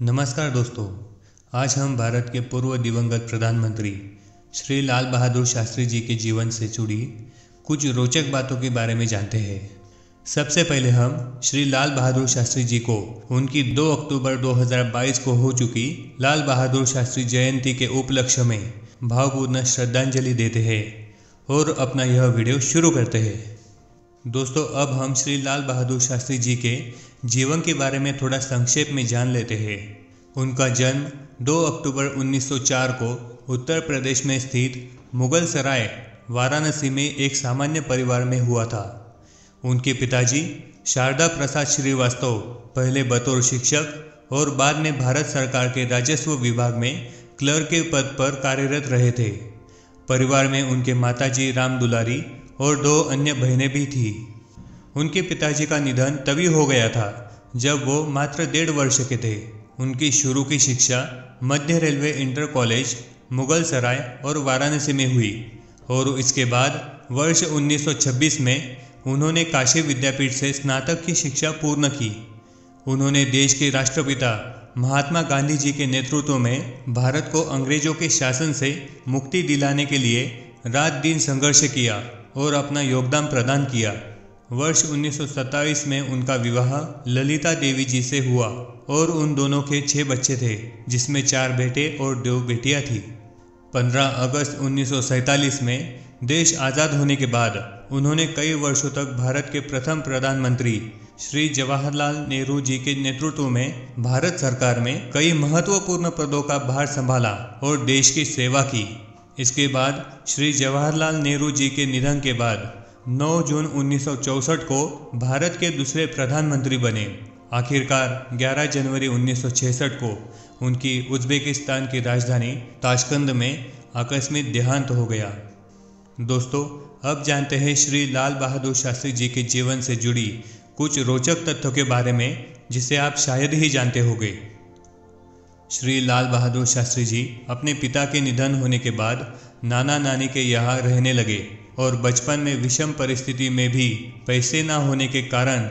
नमस्कार दोस्तों, आज हम भारत के पूर्व दिवंगत प्रधानमंत्री श्री लाल बहादुर शास्त्री जी के जीवन से जुड़ी कुछ रोचक बातों के बारे में जानते हैं। सबसे पहले हम श्री लाल बहादुर शास्त्री जी को उनकी 2 अक्टूबर 2022 को हो चुकी लाल बहादुर शास्त्री जयंती के उपलक्ष्य में भावपूर्ण श्रद्धांजलि देते हैं और अपना यह वीडियो शुरू करते हैं। दोस्तों, अब हम श्री लाल बहादुर शास्त्री जी के जीवन के बारे में थोड़ा संक्षेप में जान लेते हैं। उनका जन्म 2 अक्टूबर 1904 को उत्तर प्रदेश में स्थित मुगल सराय वाराणसी में एक सामान्य परिवार में हुआ था। उनके पिताजी शारदा प्रसाद श्रीवास्तव पहले बतौर शिक्षक और बाद में भारत सरकार के राजस्व विभाग में क्लर्क के पद पर कार्यरत रहे थे। परिवार में उनके माताजी राम दुलारी और 2 अन्य बहनें भी थीं। उनके पिताजी का निधन तभी हो गया था जब वो मात्र 1.5 वर्ष के थे। उनकी शुरू की शिक्षा मध्य रेलवे इंटर कॉलेज मुगल सराय और वाराणसी में हुई और इसके बाद वर्ष 1926 में उन्होंने काशी विद्यापीठ से स्नातक की शिक्षा पूर्ण की। उन्होंने देश के राष्ट्रपिता महात्मा गांधी जी के नेतृत्व में भारत को अंग्रेजों के शासन से मुक्ति दिलाने के लिए रात दिन संघर्ष किया और अपना योगदान प्रदान किया। वर्ष 1927 में उनका विवाह ललिता देवी जी से हुआ और उन दोनों के 6 बच्चे थे, जिसमें 4 बेटे और 2 बेटियां थीं। 15 अगस्त 1947 में देश आज़ाद होने के बाद उन्होंने कई वर्षों तक भारत के प्रथम प्रधानमंत्री श्री जवाहरलाल नेहरू जी के नेतृत्व में भारत सरकार में कई महत्वपूर्ण पदों का भार संभाला और देश की सेवा की। इसके बाद श्री जवाहरलाल नेहरू जी के निधन के बाद 9 जून 1964 को भारत के दूसरे प्रधानमंत्री बने। आखिरकार 11 जनवरी 1966 को उनकी उज्बेकिस्तान की राजधानी ताशकंद में आकस्मिक देहांत हो गया। दोस्तों, अब जानते हैं श्री लाल बहादुर शास्त्री जी के जीवन से जुड़ी कुछ रोचक तथ्यों के बारे में जिसे आप शायद ही जानते होंगे। श्री लाल बहादुर शास्त्री जी अपने पिता के निधन होने के बाद नाना नानी के यहाँ रहने लगे और बचपन में विषम परिस्थिति में भी पैसे न होने के कारण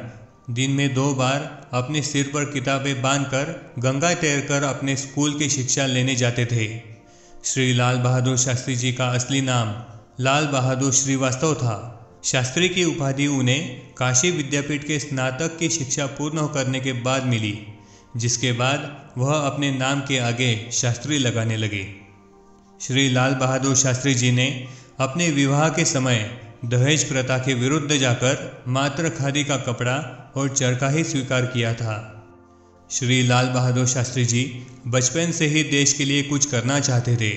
दिन में 2 बार अपने सिर पर किताबें बांधकर गंगा तैरकर अपने स्कूल की शिक्षा लेने जाते थे। श्री लाल बहादुर शास्त्री जी का असली नाम लाल बहादुर श्रीवास्तव था। शास्त्री की उपाधि उन्हें काशी विद्यापीठ के स्नातक की शिक्षा पूर्ण करने के बाद मिली, जिसके बाद वह अपने नाम के आगे शास्त्री लगाने लगे। श्री लाल बहादुर शास्त्री जी ने अपने विवाह के समय दहेज प्रथा के विरुद्ध जाकर मात्र खादी का कपड़ा और चरखा ही स्वीकार किया था। श्री लाल बहादुर शास्त्री जी बचपन से ही देश के लिए कुछ करना चाहते थे,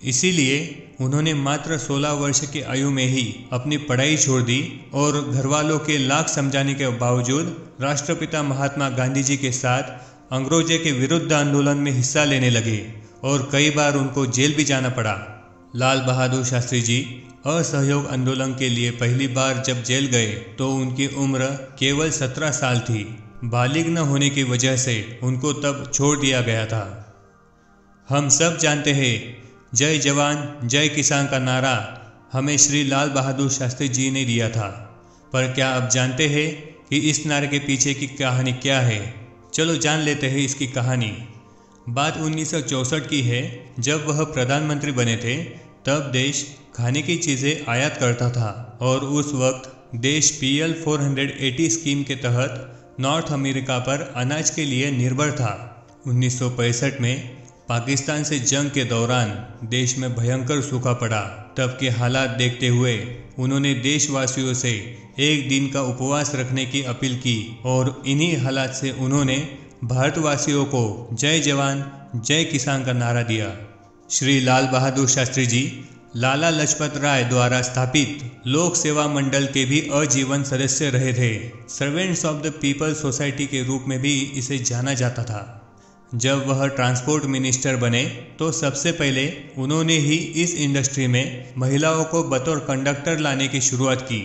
इसीलिए उन्होंने मात्र 16 वर्ष की आयु में ही अपनी पढ़ाई छोड़ दी और घरवालों के लाख समझाने के बावजूद राष्ट्रपिता महात्मा गांधी जी के साथ अंग्रेजों के विरुद्ध आंदोलन में हिस्सा लेने लगे और कई बार उनको जेल भी जाना पड़ा। लाल बहादुर शास्त्री जी असहयोग आंदोलन के लिए पहली बार जब जेल गए तो उनकी उम्र केवल 17 साल थी। बालिग न होने की वजह से उनको तब छोड़ दिया गया था। हम सब जानते हैं, जय जवान जय किसान का नारा हमें श्री लाल बहादुर शास्त्री जी ने दिया था। पर क्या आप जानते हैं कि इस नारे के पीछे की कहानी क्या है? चलो जान लेते हैं इसकी कहानी। बात 1964 की है, जब वह प्रधानमंत्री बने थे। तब देश खाने की चीज़ें आयात करता था और उस वक्त देश PL 480 स्कीम के तहत नॉर्थ अमेरिका पर अनाज के लिए निर्भर था। 1965 में पाकिस्तान से जंग के दौरान देश में भयंकर सूखा पड़ा। तब के हालात देखते हुए उन्होंने देशवासियों से 1 दिन का उपवास रखने की अपील की और इन्हीं हालात से उन्होंने भारतवासियों को जय जवान जय किसान का नारा दिया। श्री लाल बहादुर शास्त्री जी लाला लाजपत राय द्वारा स्थापित लोक सेवा मंडल के भी आजीवन सदस्य रहे थे। Servants of the people society के रूप में भी इसे जाना जाता था। जब वह ट्रांसपोर्ट मिनिस्टर बने तो सबसे पहले उन्होंने ही इस इंडस्ट्री में महिलाओं को बतौर कंडक्टर लाने की शुरुआत की।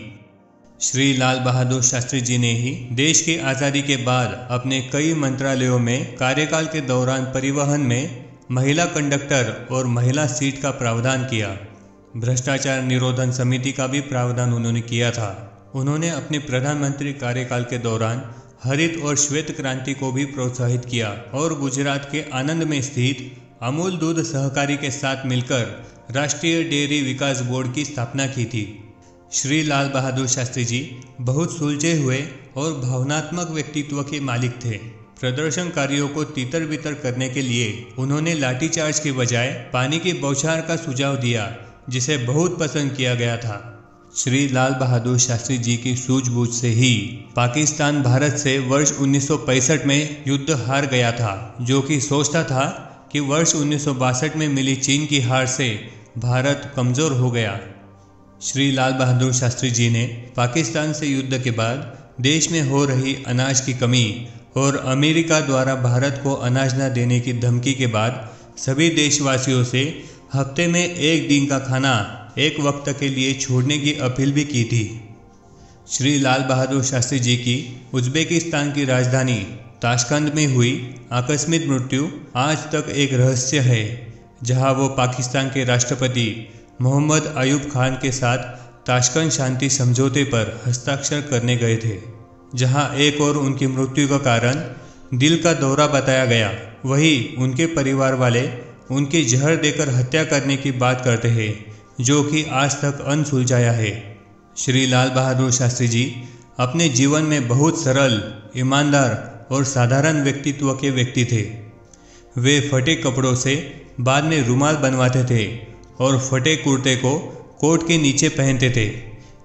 श्री लाल बहादुर शास्त्री जी ने ही देश की आज़ादी के बाद अपने कई मंत्रालयों में कार्यकाल के दौरान परिवहन में महिला कंडक्टर और महिला सीट का प्रावधान किया। भ्रष्टाचार निरोधन समिति का भी प्रावधान उन्होंने किया था। उन्होंने अपने प्रधानमंत्री कार्यकाल के दौरान हरित और श्वेत क्रांति को भी प्रोत्साहित किया और गुजरात के आनंद में स्थित अमूल दूध सहकारी के साथ मिलकर राष्ट्रीय डेयरी विकास बोर्ड की स्थापना की थी। श्री लाल बहादुर शास्त्री जी बहुत सुलझे हुए और भावनात्मक व्यक्तित्व के मालिक थे। प्रदर्शनकारियों को तितर बितर करने के लिए उन्होंने लाठीचार्ज के बजाय पानी की बौछार का सुझाव दिया, जिसे बहुत पसंद किया गया था। श्री लाल बहादुर शास्त्री जी की सूझबूझ से ही पाकिस्तान भारत से वर्ष 1965 में युद्ध हार गया था, जो कि सोचता था कि वर्ष 1962 में मिली चीन की हार से भारत कमज़ोर हो गया। श्री लाल बहादुर शास्त्री जी ने पाकिस्तान से युद्ध के बाद देश में हो रही अनाज की कमी और अमेरिका द्वारा भारत को अनाज न देने की धमकी के बाद सभी देशवासियों से हफ्ते में एक दिन का खाना एक वक्त के लिए छोड़ने की अपील भी की थी। श्री लाल बहादुर शास्त्री जी की उज्बेकिस्तान की राजधानी ताशकंद में हुई आकस्मिक मृत्यु आज तक एक रहस्य है, जहां वो पाकिस्तान के राष्ट्रपति मोहम्मद अयूब खान के साथ ताशकंद शांति समझौते पर हस्ताक्षर करने गए थे, जहां एक और उनकी मृत्यु का कारण दिल का दौरा बताया गया, वहीं उनके परिवार वाले उनकी जहर देकर हत्या करने की बात करते हैं, जो कि आज तक अनसुलझाया है। श्री लाल बहादुर शास्त्री जी अपने जीवन में बहुत सरल, ईमानदार और साधारण व्यक्तित्व के व्यक्ति थे। वे फटे कपड़ों से बाद में रुमाल बनवाते थे और फटे कुर्ते को कोट के नीचे पहनते थे।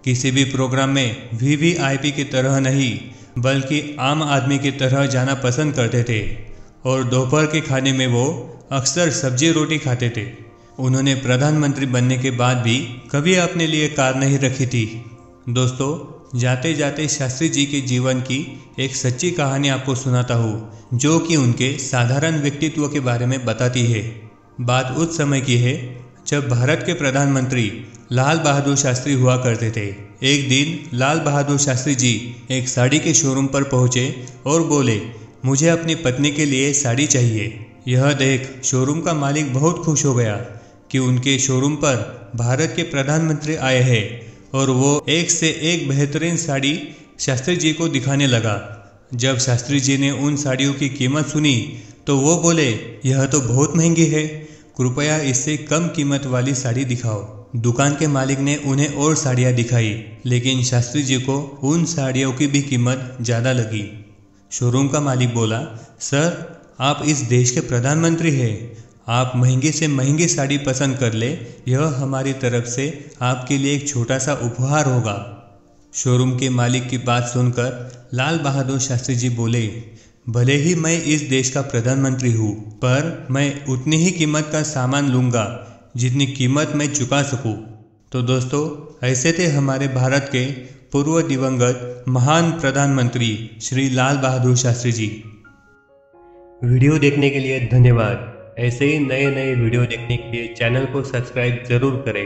किसी भी प्रोग्राम में वीवीआईपी की तरह नहीं, बल्कि आम आदमी की तरह जाना पसंद करते थे और दोपहर के खाने में वो अक्सर सब्जी रोटी खाते थे। उन्होंने प्रधानमंत्री बनने के बाद भी कभी अपने लिए कार नहीं रखी थी। दोस्तों, जाते जाते शास्त्री जी के जीवन की एक सच्ची कहानी आपको सुनाता हूँ, जो कि उनके साधारण व्यक्तित्व के बारे में बताती है। बात उस समय की है जब भारत के प्रधानमंत्री लाल बहादुर शास्त्री हुआ करते थे। एक दिन लाल बहादुर शास्त्री जी एक साड़ी के शोरूम पर पहुंचे और बोले, मुझे अपनी पत्नी के लिए साड़ी चाहिए। यह देख शोरूम का मालिक बहुत खुश हो गया कि उनके शोरूम पर भारत के प्रधानमंत्री आए हैं और वो एक से एक बेहतरीन साड़ी शास्त्री जी को दिखाने लगा। जब शास्त्री जी ने उन साड़ियों की कीमत सुनी तो वो बोले, यह तो बहुत महंगी है, कृपया इससे कम कीमत वाली साड़ी दिखाओ। दुकान के मालिक ने उन्हें और साड़ियाँ दिखाई, लेकिन शास्त्री जी को उन साड़ियों की भी कीमत ज़्यादा लगी। शोरूम का मालिक बोला, सर, आप इस देश के प्रधानमंत्री हैं, आप महंगी से महंगी साड़ी पसंद कर ले, यह हमारी तरफ से आपके लिए एक छोटा सा उपहार होगा। शोरूम के मालिक की बात सुनकर लाल बहादुर शास्त्री जी बोले, भले ही मैं इस देश का प्रधानमंत्री हूँ, पर मैं उतनी ही कीमत का सामान लूँगा जितनी कीमत मैं चुका सकूँ। तो दोस्तों, ऐसे थे हमारे भारत के पूर्व दिवंगत महान प्रधानमंत्री श्री लाल बहादुर शास्त्री जी। वीडियो देखने के लिए धन्यवाद। ऐसे ही नए नए वीडियो देखने के लिए चैनल को सब्सक्राइब जरूर करें।